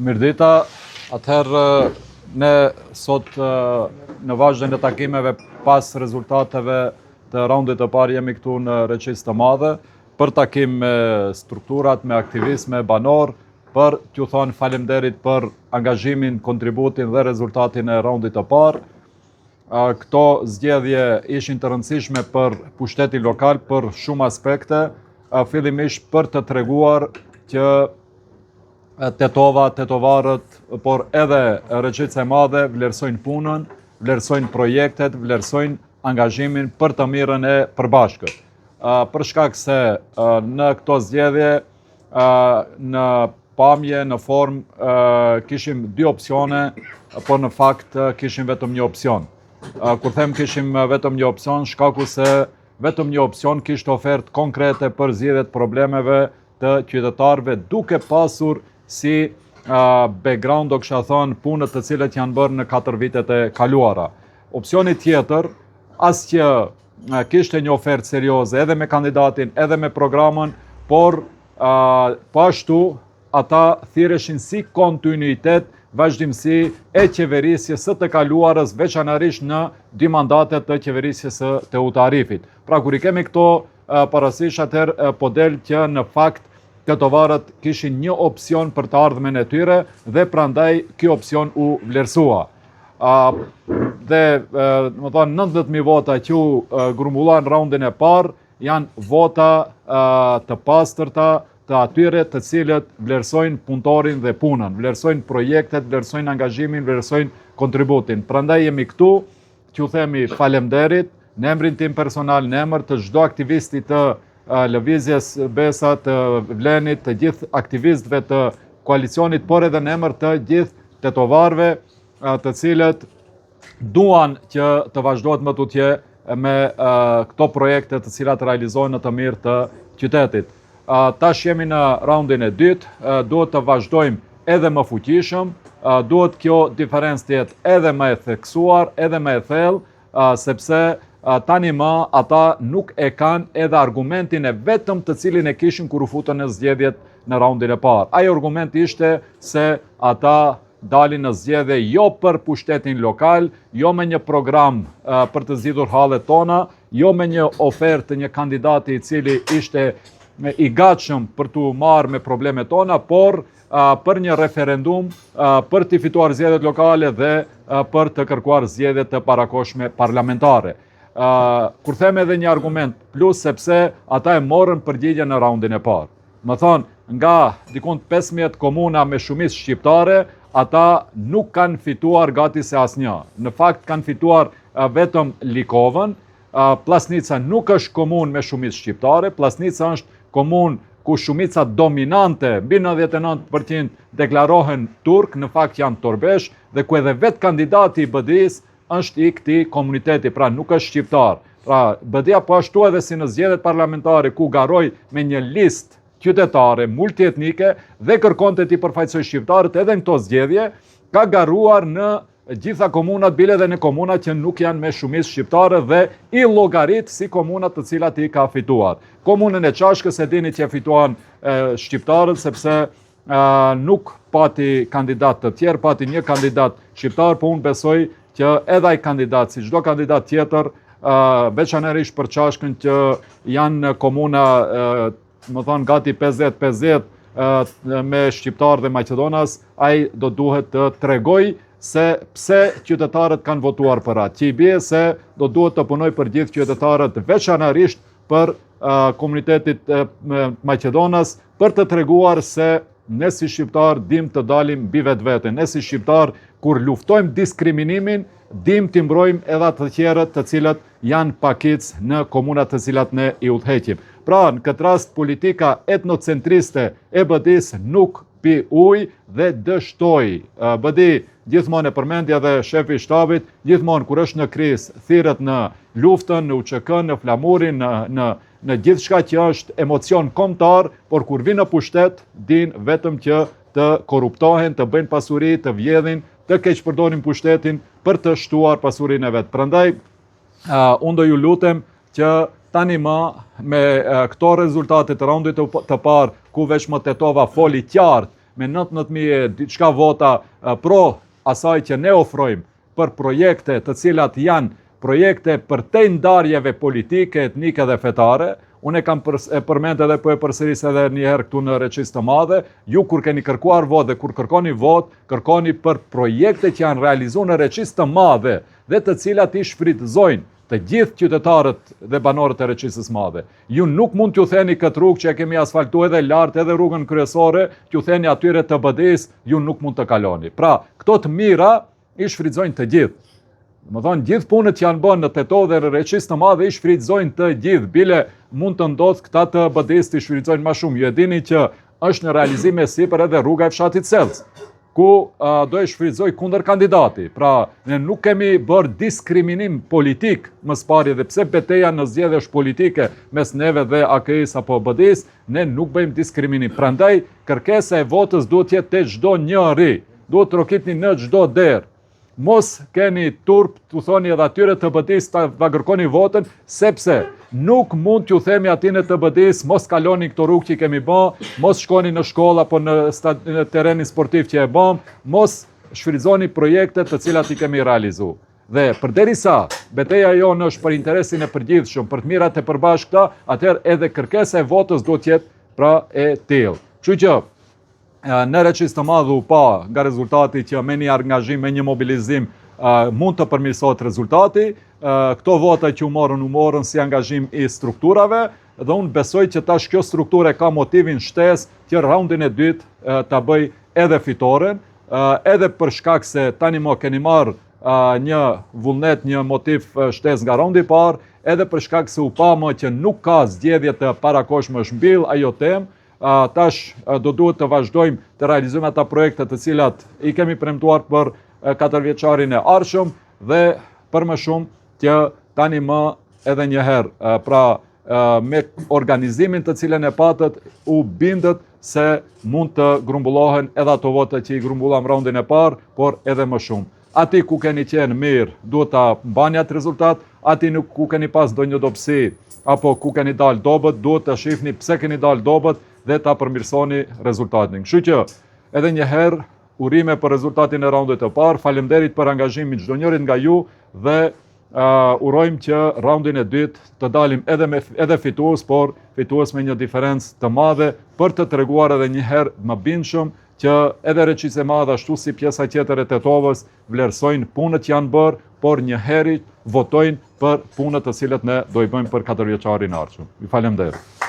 Mirdita, atëherë ne sot në vazhdimën e takimeve pas rezultateve të raundit të parë jemi këtu në Reqicë të Madhe për takim me strukturat, me aktivistë banor, për t'ju thonë faleminderit për angazhimin, kontributin dhe rezultatin e raundit të parë. Këto zgjedhje ishin të rëndësishme për pushtetin lokal për shumë aspekte, fillimisht për të treguar që tetovarët, por edhe Reqica e Madhe vlerësojnë punën, vlerësojnë projektet, vlerësojnë angazhimin për të mirën e përbashkët. Për shkak se në këto zgjedhje, në pamje, në formë, kishim dy opsione, por në fakt kishim vetëm një opsion. Kur them kishim vetëm një opsion, shkaku se vetëm një opsion kishte ofertë konkrete për zgjidhjet problemeve të qytetarëve, duke pasur si background, do kisha thënë, punët të cilët janë bërë në 4 vitet e kaluara. Opsioni tjetër, as që kishte një ofertë serioze edhe me kandidatin, edhe me programën, por pashtu ata thirreshin si kontinuitet, vazhdimsi e qeverisjes së të kaluarës, veçanërisht në 2 mandatet të qeverisjes së Teut Arifit. Pra kur i kemi këto parasysh, atëherë po del që në fakt tetovarët kishin një opsion për të ardhmen e tyre dhe prandaj ky opsion u vlerësua. Dhe më thonë 19.000 vota që u grumbulluan raundin e parë janë vota të pastërta të atyre të cilët vlerësojnë punëtorin dhe punën, vlerësojnë projektet, vlerësojnë angazhimin, vlerësojnë kontributin. Prandaj jemi këtu, që u themi falemderit, në emrin tim personal, në emër të çdo aktivisti të lëvizjes Besa, të Vlenit, të gjithë aktivistëve të koalicionit, por edhe në emër të gjithë tetovarëve, të cilët duan që të vazhdohet më tutje me këto projekte të cilat realizohen në të mirë të qytetit. Tash jemi në raundin e dytë, duhet të vazhdojmë edhe më fuqishëm, duhet kjo diferencë të jetë edhe më e theksuar, edhe më e thellë, sepse tani më ata nuk e kanë edhe argumentin e vetëm të cilin e kishin kur u futën në zgjedhjet në raundin e parë. Ai argument ishte se ata dalin në zgjedhje jo për pushtetin lokal, jo me një program për të zgjidhur hallet tona, jo me një ofertë të një kandidati i cili ishte i gatshëm për t'u marrë me problemet tona, por për një referendum, për të fituar zgjedhjet lokale dhe për të kërkuar zgjedhje të parakohshme parlamentare. Kur them edhe një argument plus, sepse ata e morën përgjigje në raundin e parë. Më thonë, nga dikun 15 komuna me shumicë shqiptare, ata nuk kanë fituar gati se asnjë. Në fakt kanë fituar vetëm Likovën. Plasnica nuk është komunë me shumicë shqiptare, Plasnica është komunë ku shumica dominante, mbi 99% deklarohen turk, në fakt janë torbesh, dhe ku edhe vetë kandidati i BDI-s është i këtij komuniteti, pra nuk është shqiptar. Pra BDI-a po ashtu edhe si në zgjedhjet parlamentare ku garoi me një listë qytetare multietnike dhe kërkonte ti përfaqësoj shqiptarët, edhe në këto zgjedhje ka garuar në gjitha komunat, bile edhe në komunat që nuk janë me shumicë shqiptare dhe i llogarit si komunat të cilat i ka fituar. Komunën e Çashkës e dini që fituan shqiptarët, sepse nuk pati kandidat të tjerë, pati një kandidat shqiptar, po unë besoj që edhe ai kandidat, si çdo kandidat tjetër, veçanërisht për Çashkën që janë komuna, më thonë gati 50-50 me shqiptar dhe Maqedonas, ai do duhet të tregoj se pse qytetarët kanë votuar për atë. Që i bie se do duhet të punoj për gjithë qytetarët, veçanërisht për komunitetit Maqedonas, për të treguar se ne si shqiptar dim të dalim mbi vetvete. Ne si shqiptar kur luftojmë diskriminimin, dim të mbrojmë edhe ato të tjerët të cilët janë pakic në komunat të cilat ne i udhëheqim. Pra, në këtë rast politika etnocentriste e BDI-s nuk pi ujë dhe dështoi. BDI gjithmonë e përmendja dhe shefi i shtabit, gjithmonë kur është në krizë, thirret në luftën, në UÇK-n, në flamurin, në gjithçka që është emocion kombëtar, por kur vin në pushtet, din vetëm që të korruptohen, të bëjnë pasuri, të vjedhin, të keqpërdorin pushtetin për të shtuar pasurinë e vet. Prandaj unë do ju lutem që tani më me këto rezultate të raundit të parë, ku veç më Tetova foli qartë me 19.000 diçka vota pro asaj që ne ofrojmë për projekte të cilat janë projekte për te ndarjeve politike, etnike dhe fetare. Unë e kam përmend edhe po e përsëris edhe një herë këtu në Reqis të Madhe. Ju kur keni kërkuar votë dhe kur kërkoni votë, kërkoni për projekte që janë realizuar në Reqis të Madhe dhe të cilat i shfrytëzojnë të gjithë qytetarët dhe banorët e Reqisës Madhe. Ju nuk mund t'ju theni këtë rrugë që e kemi asfaltuar edhe lart, edhe rrugën kryesore, t'ju theni atyre të BD-s, ju nuk mund të kaloni. Pra, këto të mira i shfrytëzojnë të gjithë. Më thonë, gjithë punët që janë bënë në Tetov dhe në Reqis të Madhe i shfrytëzojnë të gjithë. Bile mund të ndodhë këta të BD-s të shfrytëzojnë më shumë. Ju e dini që është në realizim e sipër edhe rruga e fshatit Selc, ku do e shfrytëzoj kundër kandidati. Pra, ne nuk kemi bërë diskriminim politik më spari dhe pse betejë në zgjedhje është politike mes neve dhe AKI-s apo BD-s, ne nuk bëjmë diskriminim. Prandaj, kërkesa e votës duhet jetë te çdo njeri, duhet trokitni në çdo derë. Mos keni turp t'u thoni edhe atyre të BD-s ta kërkoni votën, sepse nuk mund t'ju themi atine të BD-s mos kaloni këto rrugë që kemi bën, mos shkoni në shkolla apo në terrenin sportiv që e bëm, mos shfrytëzoni projekte të cilat i kemi realizuar. Dhe përderisa betejë jonë është për interesin e përgjithshëm, për të mirat e përbashkëta, atëherë edhe kërkesa e votës duhet të jetë pra e tillë. Kështu që në Reqis të Madhe u pa nga rezultati që me një angazhim, me një mobilizim mund të përmirësohet rezultati. Këto vota që u morën si angazhim i strukturave dhe unë besoj që tash kjo strukturë ka motivin shtesë që raundin e dytë ta bëj edhe fitoren, edhe për shkak se tani mo keni marrë një vullnet, një motiv shtesë nga raundi i parë, edhe për shkak se u pa më që nuk ka zgjedhje të parakohshme shmbill ajo temë. Tash do duhet të vazhdojmë të realizojmë ata projekte të cilat i kemi premtuar për 4 vjeçarin e ardhshëm dhe për më shumë që tani më edhe një herë, pra me organizimin të cilën e patët u bindët se mund të grumbullohen edhe ato vota që i grumbullam raundin e parë, por edhe më shumë. Ati ku keni qenë mirë, duhet ta mbani atë rezultat, ati nuk ku keni pas ndonjë dobësi apo ku keni dalë dobët, duhet të shihni pse keni dalë dobët dhe ta përmirësoni rezultatin. Kështu që edhe një herë urime për rezultatin e raundit të parë, faleminderit për angazhimin çdo njërit nga ju dhe urojmë që raundin e dytë të dalim edhe fitues, por fitues me një diferencë të madhe për të treguar edhe një herë më bindshëm që edhe Reqis e Madhe ashtu si pjesa tjetër e Tetovës vlerësojnë punët që janë bërë, por një herë votojnë për punët të cilat ne do i bëjmë për 4 vjeçarin e ardhshëm. Ju falemnderoj.